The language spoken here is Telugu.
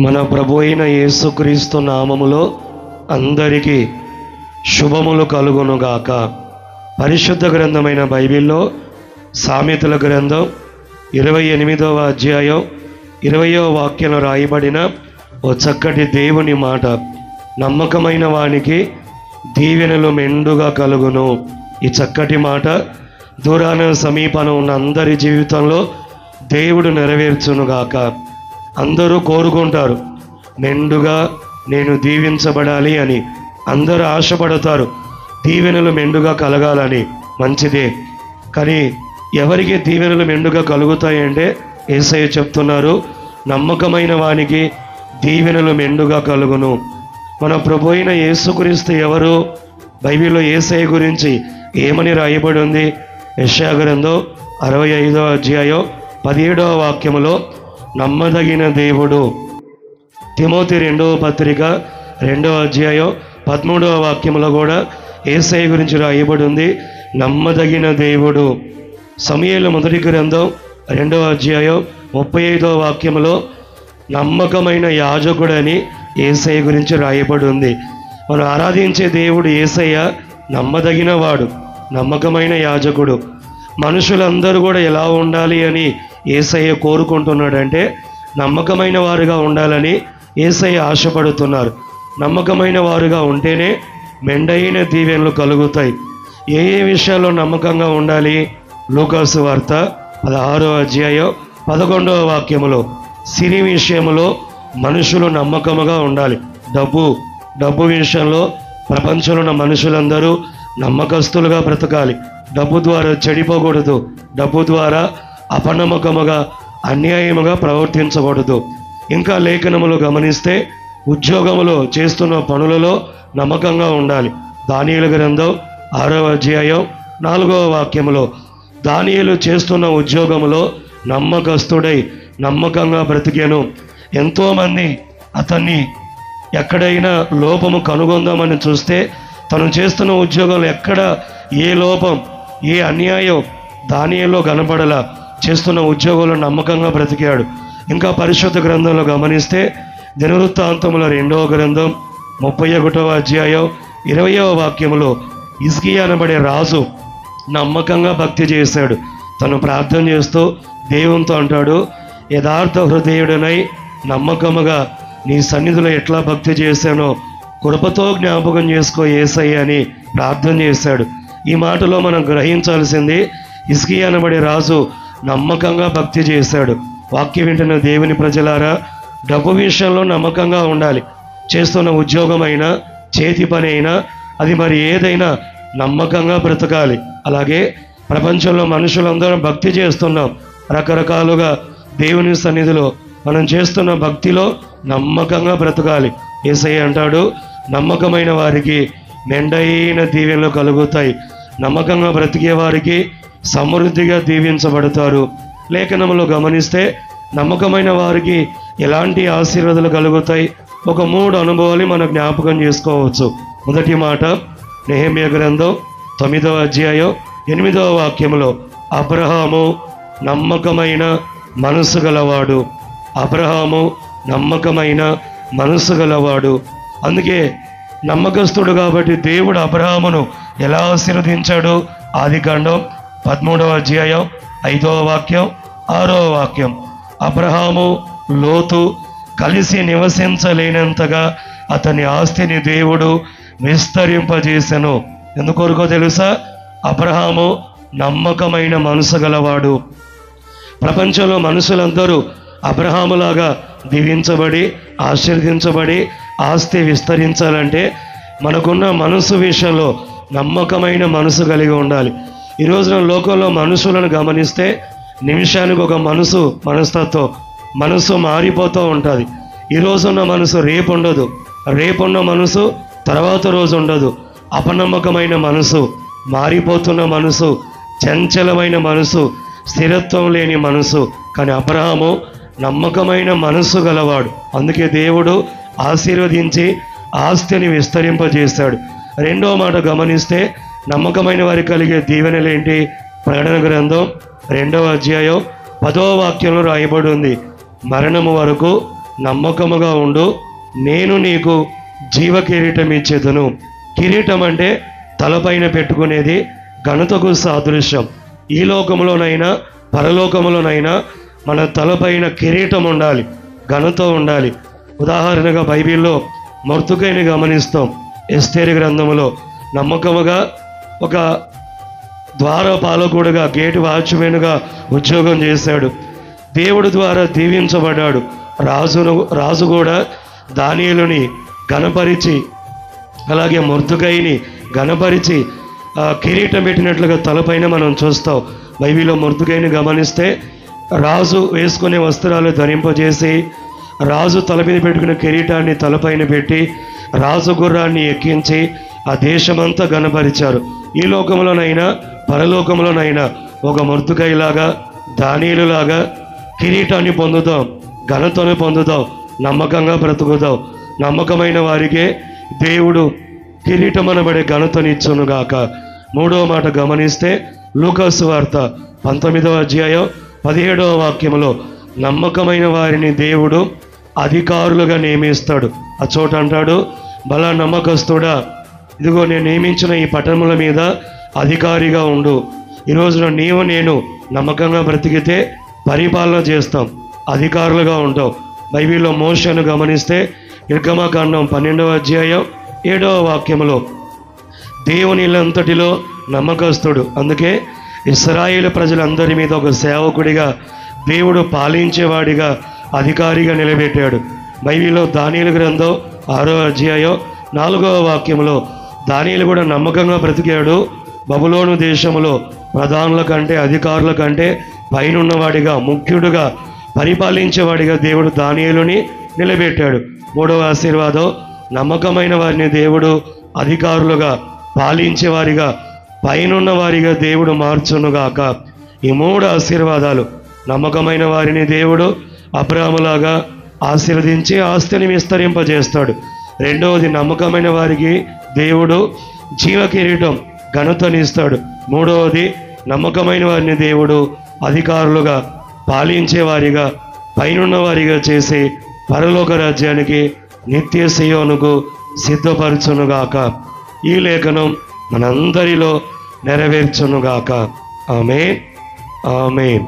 మన ప్రభు అయిన యేసుక్రీస్తు నామములో అందరికీ శుభములు కలుగునుగాక. పరిశుద్ధ గ్రంథమైన బైబిల్లో సామెతల గ్రంథం 28వ అధ్యాయం 20వ వాక్యంలో రాయబడిన ఓ చక్కటి దేవుని మాట, నమ్మకమైన వానికి దీవెనలు మెండుగా కలుగును. ఈ చక్కటి మాట దూరాన సమీపన ఉన్న అందరి జీవితంలో దేవుడు నెరవేర్చునుగాక. అందరూ కోరుకుంటారు, మెండుగా నేను దీవించబడాలి అని అందరూ ఆశపడతారు, దీవెనలు మెండుగా కలగాలని. మంచిదే, కానీ ఎవరికి దీవెనలు మెండుగా కలుగుతాయంటే యేసయ్య చెప్తున్నారు, నమ్మకమైన వానికి దీవెనలు మెండుగా కలుగును. మన ప్రభు అయిన యేసుక్రీస్తు ఎవరు? బైబిల్లో యేసయ్య గురించి ఏమని రాయబడి ఉంది? యెషయా గ్రంథం 65వ అధ్యాయం 17వ వాక్యములో నమ్మదగిన దేవుడు. తిమోతి 2వ పత్రిక 2వ అధ్యాయం 13వ వాక్యములో కూడా యేసయ్య గురించి రాయబడి ఉంది, నమ్మదగిన దేవుడు. సమూయేలు మొదటి గ్రంథం 2వ అధ్యాయం 35వ వాక్యములో నమ్మకమైన యాజకుడని యేసయ్య గురించి రాయబడి ఉంది. మనం ఆరాధించే దేవుడు యేసయ్య నమ్మదగిన వాడు, నమ్మకమైన యాజకుడు. మనుషులందరూ కూడా ఎలా ఉండాలి అని యేసయ్య కోరుకుంటున్నాడంటే నమ్మకమైన వారుగా ఉండాలని యేసయ్య ఆశపడుతున్నారు. నమ్మకమైన వారుగా ఉంటేనే మెండైన దీవెనలు కలుగుతాయి. ఏ విషయాల్లో నమ్మకంగా ఉండాలి? లూకాసు వార్త 16వ అధ్యాయం 11వ వాక్యములో సిరి విషయంలో మనుషులు నమ్మకముగా ఉండాలి. డబ్బు విషయంలో ప్రపంచంలో ఉన్న మనుషులందరూ నమ్మకస్తులుగా బ్రతకాలి. డబ్బు ద్వారా చెడిపోకూడదు, డబ్బు ద్వారా అపనమ్మకముగా అన్యాయముగా ప్రవర్తించకూడదు. ఇంకా లేఖనములు గమనిస్తే ఉద్యోగములో చేస్తున్న పనులలో నమ్మకంగా ఉండాలి. దానియేలు గ్రంథం 6వ అధ్యాయం 4వ వాక్యములో దానియేలు చేస్తున్న ఉద్యోగములో నమ్మకస్తుడై నమ్మకంగా బ్రతికాను. ఎంతోమంది అతన్ని ఎక్కడైనా లోపము కనుగొందామని చూస్తే తను చేస్తున్న ఉద్యోగంలో ఎక్కడ ఏ లోపం ఏ అన్యాయం దానియేలులో కనపడలా. చేస్తున్న ఉద్యోగంలో నమ్మకంగా బ్రతికాడు. ఇంకా పరిశుద్ధ గ్రంథంలో గమనిస్తే దినవృత్తాంతముల 2వ గ్రంథం 31వ అధ్యాయం 20వ వాక్యములో హిజ్కియా అనబడే రాజు నమ్మకంగా భక్తి చేశాడు. తను ప్రార్థన చేస్తూ దేవునితో అంటాడు, యథార్థ హృదయుడనై నమ్మకముగా నీ సన్నిధిలో ఎట్లా భక్తి చేశానో కృపతో జ్ఞాపకం చేసుకో యేసయ్య అని ప్రార్థన చేశాడు. ఈ మాటలో మనం గ్రహించాల్సింది, హిజ్కియా అనబడే రాజు నమ్మకంగా భక్తి చేశాడు. వాక్యం వింటున్న దేవుని ప్రజలారా, డబ్బు విషయంలో నమ్మకంగా ఉండాలి. చేస్తున్న ఉద్యోగమైనా చేతి పని అయినా అది మరి ఏదైనా నమ్మకంగా బ్రతకాలి. అలాగే ప్రపంచంలో మనుషులందరం భక్తి చేస్తున్నాం, రకరకాలుగా దేవుని సన్నిధిలో మనం చేస్తున్న భక్తిలో నమ్మకంగా బ్రతకాలి. యేసయ్య అంటాడు, నమ్మకమైన వారికి మెండైన దీవెనలు కలుగుతాయి. నమ్మకంగా బ్రతికే వారికి సమృద్ధిగా దీవించబడతారు. లేఖనములో గమనిస్తే నమ్మకమైన వారికి ఎలాంటి ఆశీర్వాదాలు కలుగుతాయి? ఒక 3 అనుభవాలు మనం జ్ఞాపకం చేసుకోవచ్చు. మొదటి మాట నెహెమ్యా గ్రంథం 9వ అధ్యాయం 8వ వాక్యములో అబ్రహాము నమ్మకమైన మనసు గలవాడు. అబ్రహాము నమ్మకమైన మనసు గలవాడు. అందుకే నమ్మకస్తుడు కాబట్టి దేవుడు అబ్రహామును ఎలా ఆశీర్వదించాడు? ఆదికాండం 13వ అధ్యాయం 5వ వాక్యం 6వ వాక్యం అబ్రహాము లోతు కలిసి నివసించలేనంతగా అతని ఆస్తిని దేవుడు విస్తరింపజేసెను. ఎందుకొరకో తెలుసా? అబ్రహాము నమ్మకమైన మనసు గలవాడు. ప్రపంచంలో మనుషులందరూ అబ్రహాములాగా దీవించబడి ఆశీర్వదించబడి ఆస్తి విస్తరించాలంటే మనకున్న మనసు విషయంలో నమ్మకమైన మనసు కలిగి ఉండాలి. ఈ రోజున లోకంలో మనుషులను గమనిస్తే నిమిషానికి ఒక మనస్తత్వం మనసు మారిపోతూ ఉంటుంది. ఈ రోజున్న మనసు రేపు ఉండదు, రేపున్న మనసు తర్వాత రోజు ఉండదు. అపనమ్మకమైన మనసు, మారిపోతున్న మనసు, చంచలమైన మనసు, స్థిరత్వం లేని మనసు. కానీ అబ్రహాము నమ్మకమైన మనసు గలవాడు. అందుకే దేవుడు ఆశీర్వదించి ఆస్తిని విస్తరింపజేశాడు. 2వ మాట గమనిస్తే నమ్మకమైన వారికి కలిగే దీవెనలేంటి? ప్రకటన గ్రంథం 2వ అధ్యాయం 10వ వాక్యంలో రాయబడి ఉంది, మరణము వరకు నమ్మకముగా ఉండు, నేను నీకు జీవ కిరీటం ఇచ్చేదను. కిరీటం అంటే తలపైన పెట్టుకునేది, ఘనతకు సాదృశ్యం. ఈ లోకంలోనైనా పరలోకంలోనైనా మన తలపైన కిరీటం ఉండాలి, ఘనత ఉండాలి. ఉదాహరణగా బైబిల్లో మొర్దుకైని గమనిస్తాం. ఎస్తేరు గ్రంథములో నమ్మకముగా ఒక ద్వారపాలకుడుగా, గేటు వాచ్మెన్గా ఉద్యోగం చేశాడు. దేవుడి ద్వారా దీవించబడ్డాడు. రాజు కూడా దానియేలుని గణపరిచి, అలాగే మొర్దుకైని గణపరిచి కిరీటం పెట్టినట్లుగా తలపైన మనం చూస్తాం. బైబిల్లో మొర్దుకైని గమనిస్తే రాజు వేసుకునే వస్త్రాలు ధరింపజేసి, రాజు తల మీద పెట్టుకునే కిరీటాన్ని తలపైన పెట్టి, రాజు గుర్రాన్ని ఎక్కించి ఆ దేశమంతా గణపరిచారు. ఈ లోకంలోనైనా పరలోకంలోనైనా ఒక మొర్దుకైలాగా, దానియేలులాగా కిరీటాన్ని పొందుతాం, ఘనతను పొందుతాం, నమ్మకంగా బ్రతుకుతాం. నమ్మకమైన వారికే దేవుడు కిరీటం అనబడే ఘనతనిచ్చునుగాక. 3వ మాట గమనిస్తే లూకాసు వార్త 19వ అధ్యాయం 17వ వాక్యంలో నమ్మకమైన వారిని దేవుడు అధికారులుగా నియమిస్తాడు. ఆ చోట అంటాడు, బలా నమ్మకస్తుడా, ఇదిగో నేను నియమించిన ఈ పట్టణముల మీద అధికారిగా ఉండు. ఈరోజున నీవు నేను నమ్మకంగా బ్రతికితే పరిపాలన చేస్తాం, అధికారులుగా ఉంటాం. బైబిల్లో మోషేను గమనిస్తే నిర్గమకాండం 12వ అధ్యాయం 7వ వాక్యంలో దేవుని ఇల్లంతటిలో నమ్మకస్తుడు. అందుకే ఇశ్రాయేలు ప్రజలందరి మీద ఒక సేవకుడిగా, దేవుడు పాలించేవాడిగా, అధికారిగా నిలబెట్టాడు. బైబిల్లో దానియేలు గ్రంథం 6వ అధ్యాయం 4వ వాక్యంలో దానియేలు కూడా నమ్మకంగా బ్రతికాడు. బబులోను దేశంలో ప్రధానుల కంటే, అధికారుల కంటే పైనున్నవాడిగా, ముఖ్యుడుగా, పరిపాలించేవాడిగా దేవుడు దానియేలుని నిలబెట్టాడు. 3వ ఆశీర్వాదం, నమ్మకమైన వారిని దేవుడు అధికారులుగా, పాలించేవారిగా, పైనున్న వారిగా దేవుడు మార్చునుగాక. ఈ 3 ఆశీర్వాదాలు, నమ్మకమైన వారిని దేవుడు అబ్రాహాములాగా ఆశీర్వదించి ఆస్తిని విస్తరింపజేస్తాడు. రెండవది, నమ్మకమైన వారికి దేవుడు జీవ కిరీటం, ఘనతనిస్తాడు. మూడవది, నమ్మకమైన వారిని దేవుడు అధికారులుగా, పాలించేవారిగా, పైనున్న వారిగా చేసి పరలోక రాజ్యానికి, నిత్య సియోనుకు సిద్ధపరచునుగాక. ఈ లేఖనం మనందరిలో నెరవేర్చునుగాక. ఆమేన్, ఆమేన్.